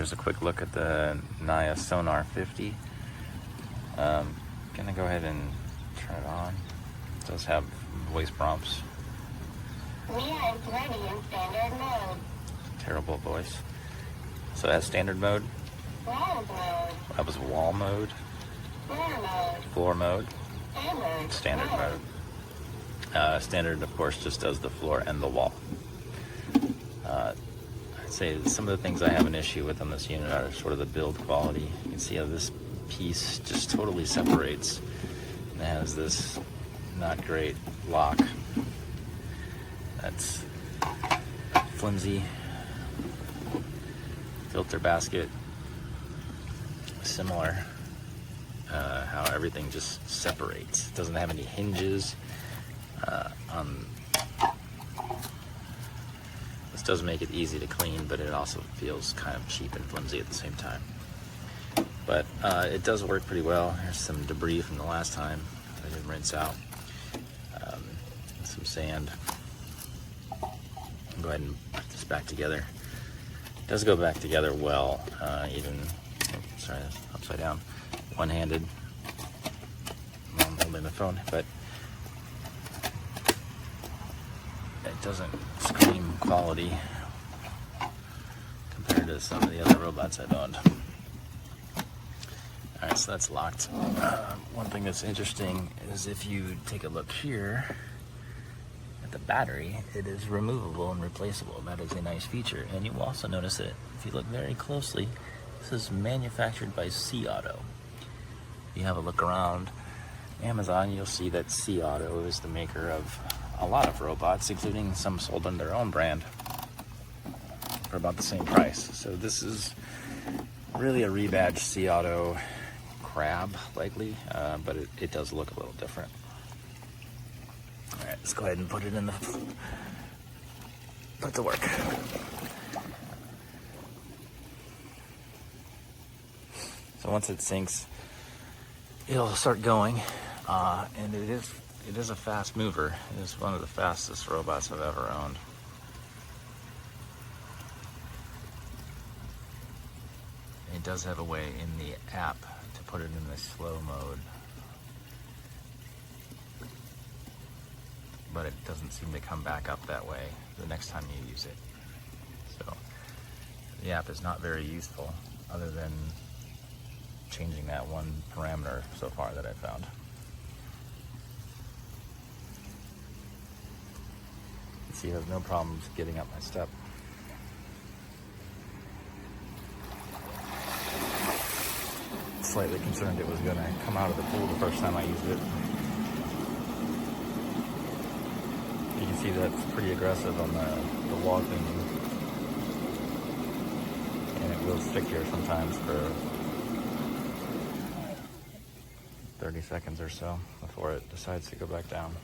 Here's a quick look at the Sonar 50. Gonna go ahead and turn it on. It does have voice prompts. We are ready in standard mode. Terrible voice. So that's standard mode. Wall mode. That was wall mode. Floor mode. Floor mode. Standard Standard mode. Standard, of course, just does the floor and the wall. I'd say some of the things I have an issue with on this unit are sort of the build quality. You can see how this piece just totally separates. And it has this not great lock. That's flimsy. Filter basket, similar. How everything just separates. It doesn't have any hinges. This does make it easy to clean, but it also feels kind of cheap and flimsy at the same time. But it does work pretty well. There's some debris from the last time I didn't rinse out. Some sand. I'll go ahead and put this back together. It does go back together well, even, sorry, that's upside down, one-handed. I'm holding the phone, but it doesn't scream quality compared to some of the other robots I've owned. Alright, so that's locked. One thing that's interesting is if you take a look here at the battery, it is removable and replaceable. That is a nice feature. And you will also notice that if you look very closely, this is manufactured by Cepillado. If you have a look around Amazon, you'll see that Cepillado is the maker of a lot of robots, including some sold under their own brand for about the same price. So this is really a rebadged Cepillado crab, likely, but it does look a little different. All right, let's go ahead and put it to work. So once it sinks, it'll start going, and it is a fast mover. It is one of the fastest robots I've ever owned. It does have a way in the app to put it in the slow mode, but it doesn't seem to come back up that way the next time you use it. So the app is not very useful other than changing that one parameter so far that I found. See, it has no problems getting up my step. Slightly concerned it was going to come out of the pool the first time I used it. You can see that's pretty aggressive on the wall cleaning. And it will stick here sometimes for 30 seconds or so before it decides to go back down.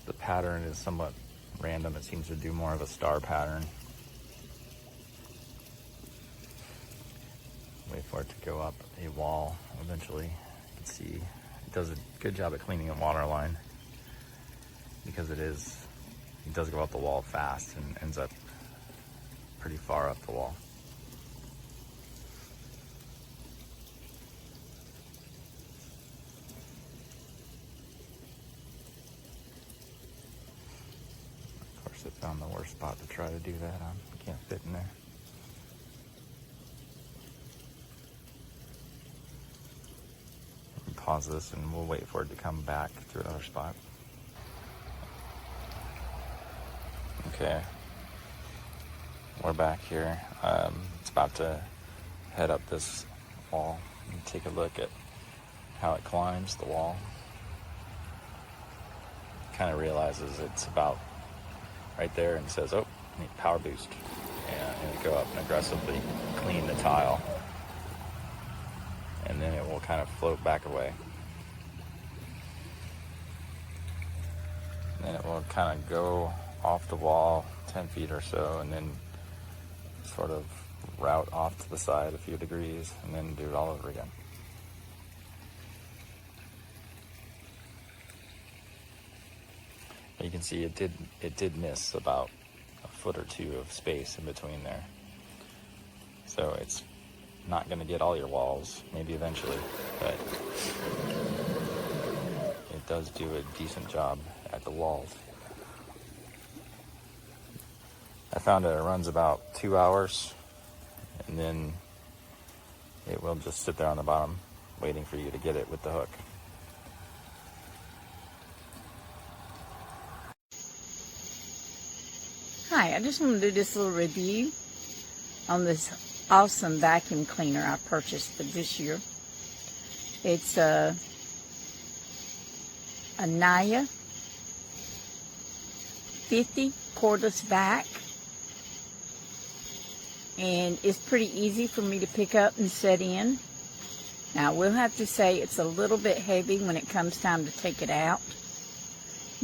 The pattern is somewhat random. It seems to do more of a star pattern. Wait for it to go up a wall eventually. You can see it does a good job at cleaning a water line because it does go up the wall fast and ends up pretty far up the wall. Of course, it found the worst spot to try to do that on. You can't fit in there. Pause this and we'll wait for it to come back to another spot. Okay, we're back here. It's about to head up this wall and take a look at how it climbs the wall. Kind of realizes it's about right there and says, oh, I need power boost. And it'll go up and aggressively clean the tile. And then it will kind of float back away. And then it will kind of go off the wall 10 feet or so and then sort of route off to the side a few degrees and then do it all over again. You can see it did miss about a foot or two of space in between there. So it's not going to get all your walls, maybe eventually, but it does do a decent job at the walls. I found it runs about 2 hours, and then it will just sit there on the bottom waiting for you to get it with the hook. Hi, I just want to do this little review on this awesome vacuum cleaner I purchased for this year. It's a Naya 50 cordless vac, and it's pretty easy for me to pick up and set in. Now I will have to say it's a little bit heavy when it comes time to take it out,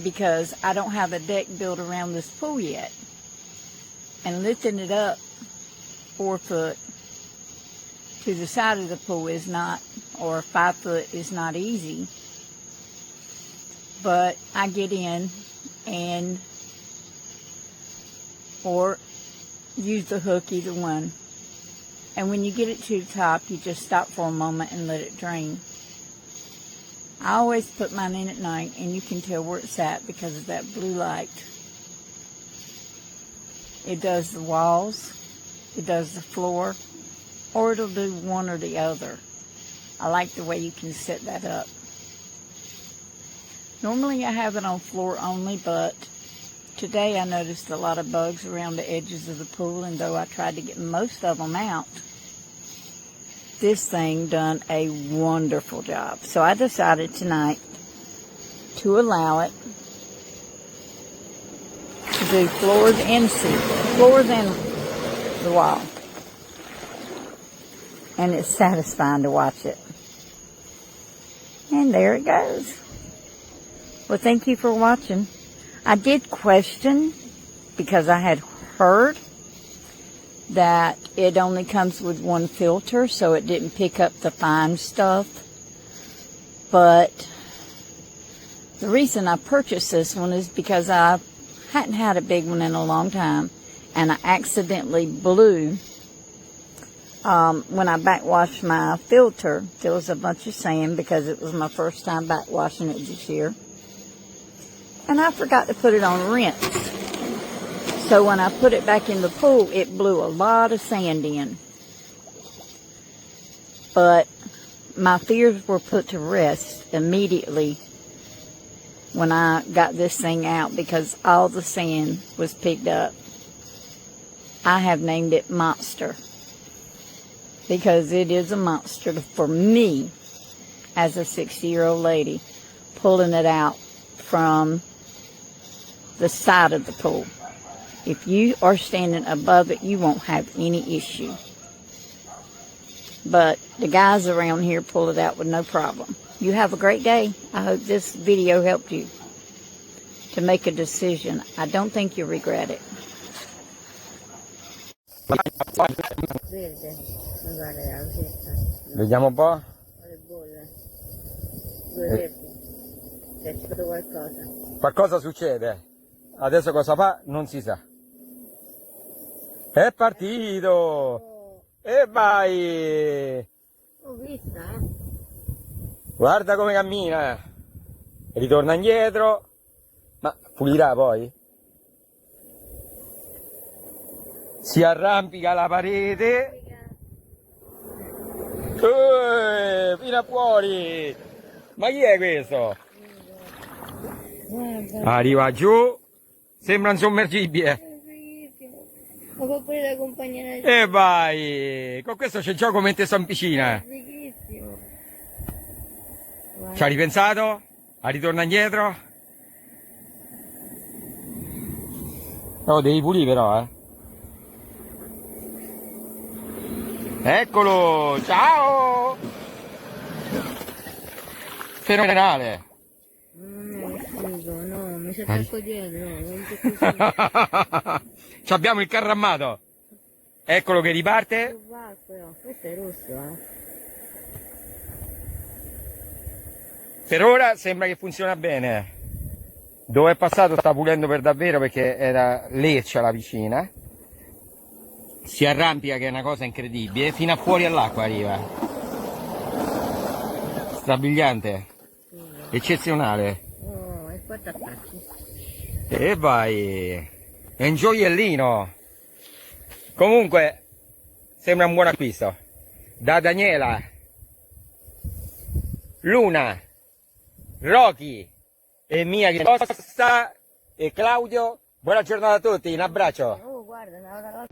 because I don't have a deck built around this pool yet, and lifting it up 4 foot to the side of the pool is not, or 5 foot is not easy. But I get in and, or use the hook, either one. And when you get it to the top, you just stop for a moment and let it drain. I always put mine in at night, and you can tell where it's at because of that blue light. It does the walls, it does the floor, or it'll do one or the other. I like the way you can set that up. Normally I have it on floor only, but today I noticed a lot of bugs around the edges of the pool, and though I tried to get most of them out, this thing done a wonderful job. So I decided tonight to allow it to do floors and the wall. And it's satisfying to watch it. And there it goes. Well, thank you for watching. I did question, because I had heard that it only comes with one filter, so it didn't pick up the fine stuff. But the reason I purchased this one is because I hadn't had a big one in a long time, and I accidentally blew, when I backwashed my filter, there was a bunch of sand because it was my first time backwashing it this year. And I forgot to put it on rinse. So when I put it back in the pool, it blew a lot of sand in. But my fears were put to rest immediately when I got this thing out, because all the sand was picked up. I have named it Monster, because it is a monster for me as a 60-year-old lady pulling it out from the side of the pool. If you are standing above it, you won't have any issue. But the guys around here pull it out with no problem. You have a great day. I hope this video helped you to make a decision. I don't think you'll regret it. Vediamo un po'. Qualcosa succede. Adesso cosa fa? Non si sa. È partito! E vai! Ho visto, Guarda come cammina. Ritorna indietro. Ma pulirà poi? Si arrampica alla parete. Fino a fuori. Ma chi è questo? Arriva giù. Sembra un sommergibile. Ma può pure l'accompagnare. E vai! Con questo c'è il gioco mentre sto in piscina. Fighissimo. Ci ha ripensato? A ritorna indietro? Oh, devi pulire però, Eccolo! Ciao! Fenomenale! No, mi si attacco dietro, non c'è così. Ci abbiamo il carro armato. Eccolo che riparte. Questo è rosso, Per ora sembra che funziona bene. Dove è passato sta pulendo per davvero, perché era leccia la piscina. Si arrampica, che è una cosa incredibile, fino a fuori all'acqua arriva. Strabiliante, eccezionale. Oh, e poi t'attacchi. E vai, è un gioiellino. Comunque sembra un buon acquisto. Da Daniela, Luna, Rocky e Mia che Costa e Claudio, buona giornata a tutti, un abbraccio. Oh, guarda,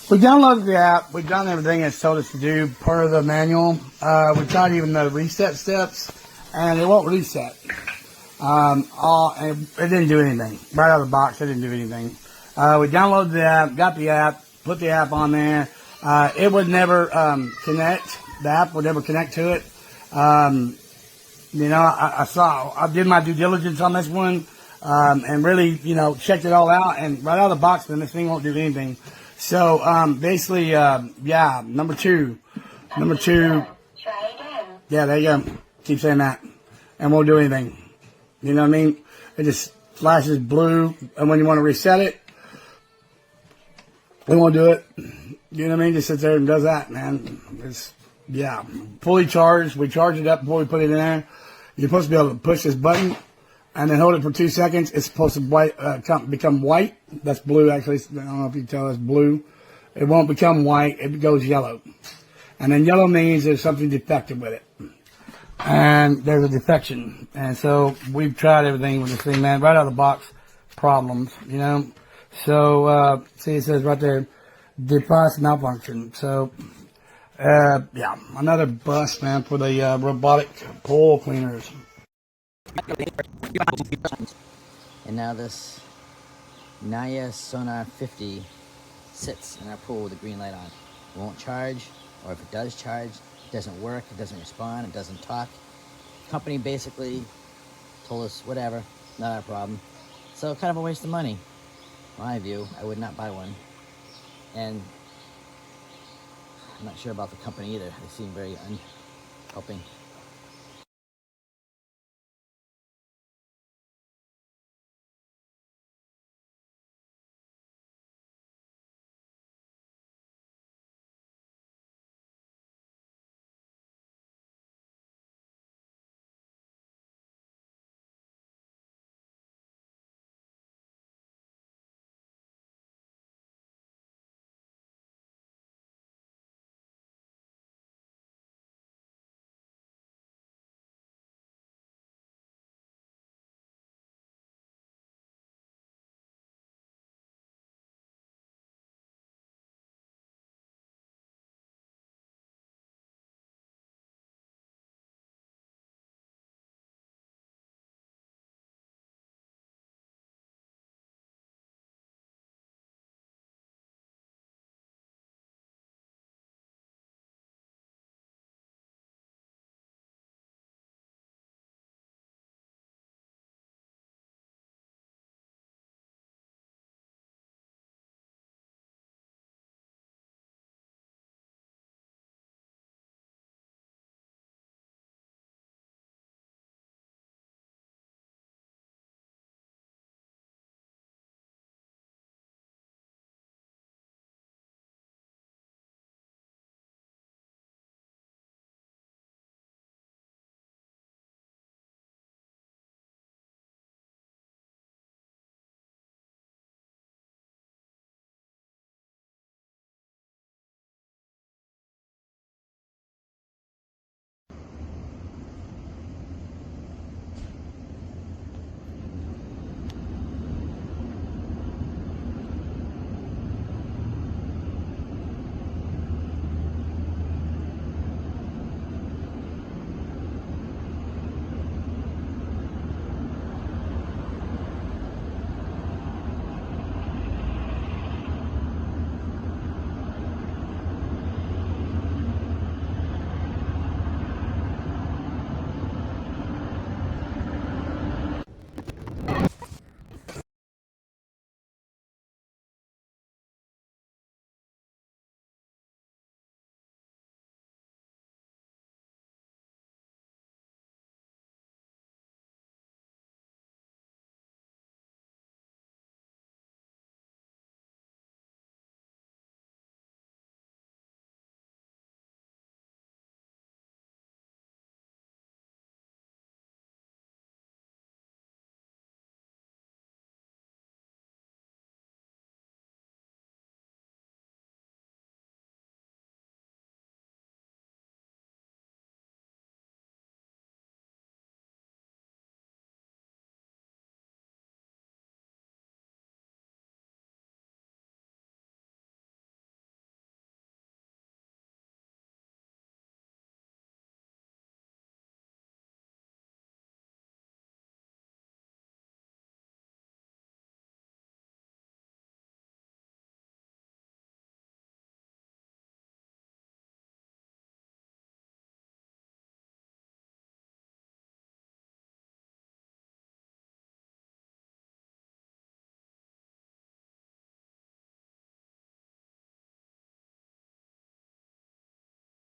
We downloaded the app. We've done everything it's told us to do per the manual. We tried even the reset steps, and it won't reset. And it didn't do anything. Right out of the box, it didn't do anything. We downloaded the app, got the app, put the app on there. It would never connect. The app would never connect to it. You know, I did my due diligence on this one, and really, you know, checked it all out. And right out of the box, then this thing won't do anything. So basically, yeah, number two. Try again. Yeah, there you go. Keep saying that, and won't do anything. You know what I mean? It just flashes blue, and when you want to reset it, it won't do it. You know what I mean? Just sits there and does that, man. It's, yeah, fully charged. We charge it up before we put it in there. You're supposed to be able to push this button and then hold it for 2 seconds. It's supposed to become white. That's blue, actually. I don't know if you can tell that's blue. It won't become white. It goes yellow. And then yellow means there's something defective with it. And there's a defection. And so we've tried everything with this thing, man. Right out of the box, problems, you know. So, see, it says right there, device malfunction. So, yeah, another bust, man, for the robotic pool cleaners. And now this Naya Sonar 50 sits in our pool with a green light on. It won't charge, or if it does charge, it doesn't work, it doesn't respond, it doesn't talk. The company basically told us, whatever, not our problem. So kind of a waste of money. My view, I would not buy one. And I'm not sure about the company either. They seem very unhelping.